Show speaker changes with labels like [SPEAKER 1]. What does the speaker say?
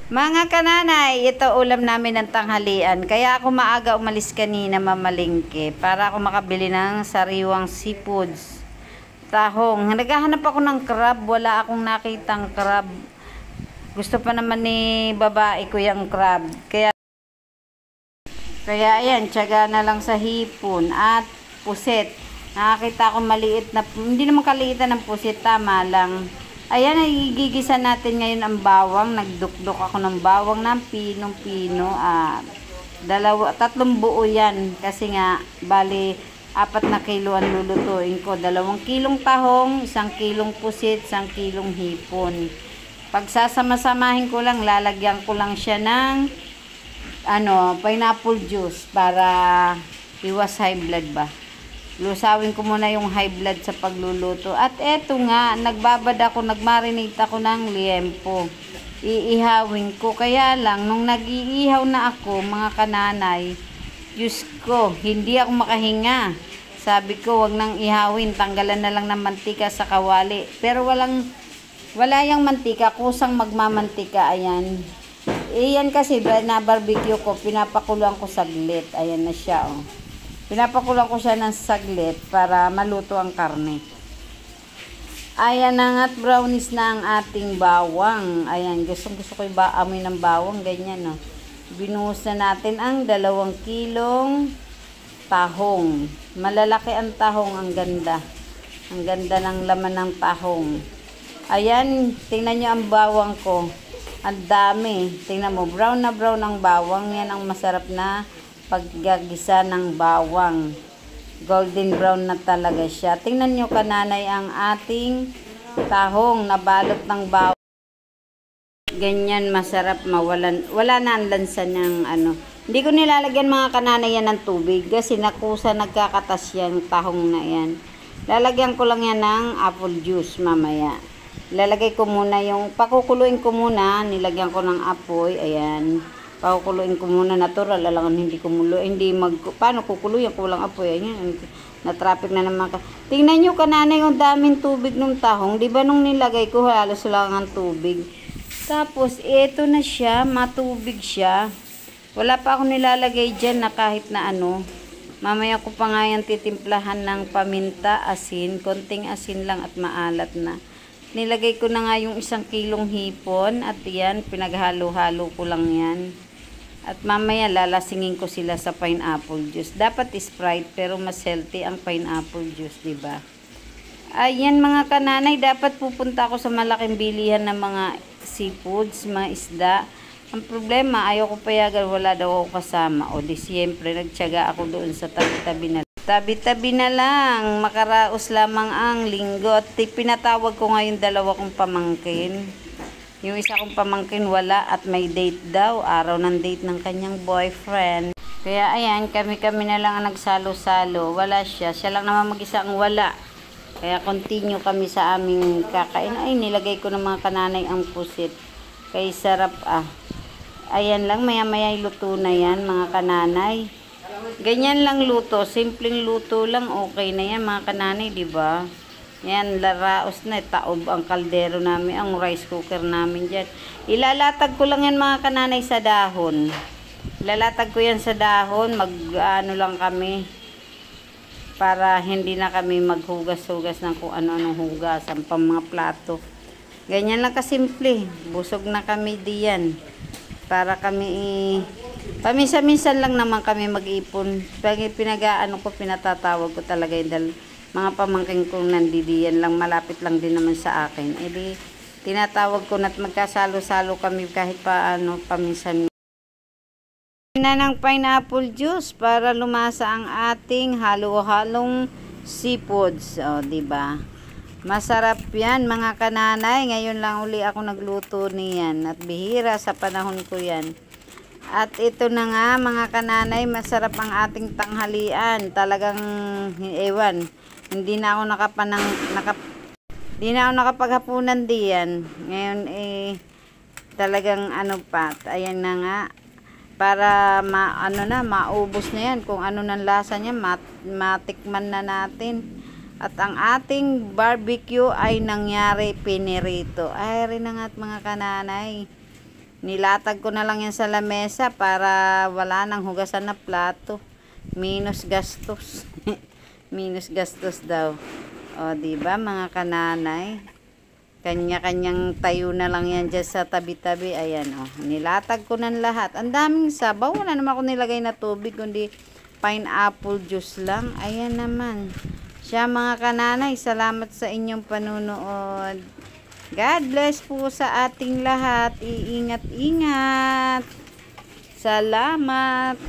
[SPEAKER 1] Mga kananay, ito ulam namin ng tanghalian. Kaya ako maaga umalis kanina mamalingke para ako makabili ng sariwang seafoods. Tahong. Naghahanap ako ng crab. Wala akong nakitang crab. Gusto pa naman ni babae ko yung crab. Kaya ayan, tiyaga na lang sa hipon at puset. Nakakita ko maliit na, hindi naman kaliitan ng puset, tama lang. Ayan, igigisa natin ngayon ang bawang. Nagdukdok ako ng bawang ng pinong-pino. Tatlong buo yan. Kasi nga, bali, 4 na kilo ang lulutuin ko. 2 kilong tahong, 1 kilong pusit, 1 kilong hipon. Pagsasama-samahin ko lang, lalagyan ko lang siya ng pineapple juice para iwas high blood ba. Lusawin ko muna yung high blood sa pagluluto. At eto nga, nagmarinate ako ng liempo. Iihawin ko. Kaya lang, nung nag-iihaw na ako, mga kananay, Diyos ko, hindi ako makahinga. Sabi ko, wag nang ihawin. Tanggalan na lang ng mantika sa kawali. Pero wala yung mantika. Kusang magmamantika. Ayan. Iyan kasi, na barbecue ko, pinapakuluan ko saglit. Ayan na siya, oh. Pinapakulang ko siya ng saglit para maluto ang karne. Ayan na nga't brownies na ang ating bawang. Ayan, gusto ko yung amoy ng bawang. Ganyan, no. Binuhos na natin ang 2 kilong tahong. Malalaki ang tahong, ang ganda. Ang ganda ng laman ng tahong. Ayan, tingnan nyo ang bawang ko. Ang dami. Tingnan mo, brown na brown ang bawang. Yan ang masarap na paggagisa ng bawang. Golden brown na talaga siya. Tingnan nyo kananay ang ating tahong na balot ng bawang. Ganyan masarap, wala na ang lansa ng Hindi ko nilalagyan mga kananay yan ng tubig kasi nagkakatas yung tahong na yan. Lalagyan ko lang yan ng apple juice mamaya. Lalagay ko muna pakukuluin ko muna, nilagyan ko ng apoy, ayan. Pakukuluin ko muna, natural, alangan hindi kumulo, paano kukuluin ko lang apoy, ayan, na-traffic na naman ka. Tingnan nyo kananay, yung daming tubig ng tahong, di ba nung nilagay ko, halos lang ang tubig. Tapos, ito na siya, matubig siya. Wala pa ako nilalagay dyan na kahit na mamaya ko pa nga yan titimplahan ng paminta, asin, konting asin lang at maalat na. Nilagay ko na nga yung 1 kilong hipon at yan, pinaghalo-halo ko lang yan. At mamaya lalasingin ko sila sa pineapple juice. Dapat Sprite pero mas healthy ang pineapple juice, di ba? Ayan mga kananay, dapat pupunta ako sa malaking bilihan ng mga seafoods, mga isda. Ang problema, ayaw ko payagan, wala daw ako kasama. O di siyempre, nagtiyaga ako doon sa tabi-tabi na. Tabi-tabi na lang, makaraos lamang ang linggo. At pinatawag ko ngayon 2 kong pamangkin. Yung isa kong pamangkin wala at may date daw. Araw ng date ng kanyang boyfriend. Kaya ayan, kami na lang ang nagsalo-salo. Wala siya. Siya lang naman mag-isa ang wala. Kaya continue kami sa aming kakain. Ay, nilagay ko ng mga kananay ang pusit. Kay sarap Ayan lang, maya-maya luto na yan mga kananay. Ganyan lang luto. Simpleng luto lang. Okay na yan mga kananay, di ba? Yan, laraos na, taob ang kaldero namin, ang rice cooker namin dyan. Ilalatag ko lang yan mga kananay sa dahon. Ilalatag ko yan sa dahon, lang kami. Para hindi na kami maghugas-hugas ng kung ano-anong hugasan pang mga plato. Ganyan lang kasimple. Busog na kami diyan. Para kami, paminsan-minsan lang naman kami mag-ipon. Pag pinatatawag ko talaga yung mga pamangkin kong nandidiyan lang, malapit lang din naman sa akin. E di, tinatawag ko na't magkasalo-salo kami kahit paminsan. Na ng pineapple juice para lumasa ang ating halo-halong seafoods. O, diba? Masarap yan mga kananay. Ngayon lang uli ako nagluto niyan. At bihira sa panahon ko yan. At ito na nga mga kananay, masarap ang ating tanghalian. Talagang, hindi na ako nakapaghapunan diyan. Ngayon talagang ayan na nga. Para maubos na yan. Kung ano ng lasa niya, matikman na natin. At ang ating barbecue ay nangyari pinirito. Ay rin na nga mga kananay. Nilatag ko na lang yan sa lamesa para wala nang hugasan na plato. Minus gastos. Minus gastos daw. O, diba mga kananay? Kanya-kanyang tayo na lang yan dyan sa tabi-tabi. Ayan, o. Nilatag ko ng lahat. Ang daming sabaw. Wala naman ako nilagay na tubig, kundi pineapple juice lang. Ayan naman. Siya mga kananay, salamat sa inyong panunood. God bless po sa ating lahat. Iingat-ingat. Salamat.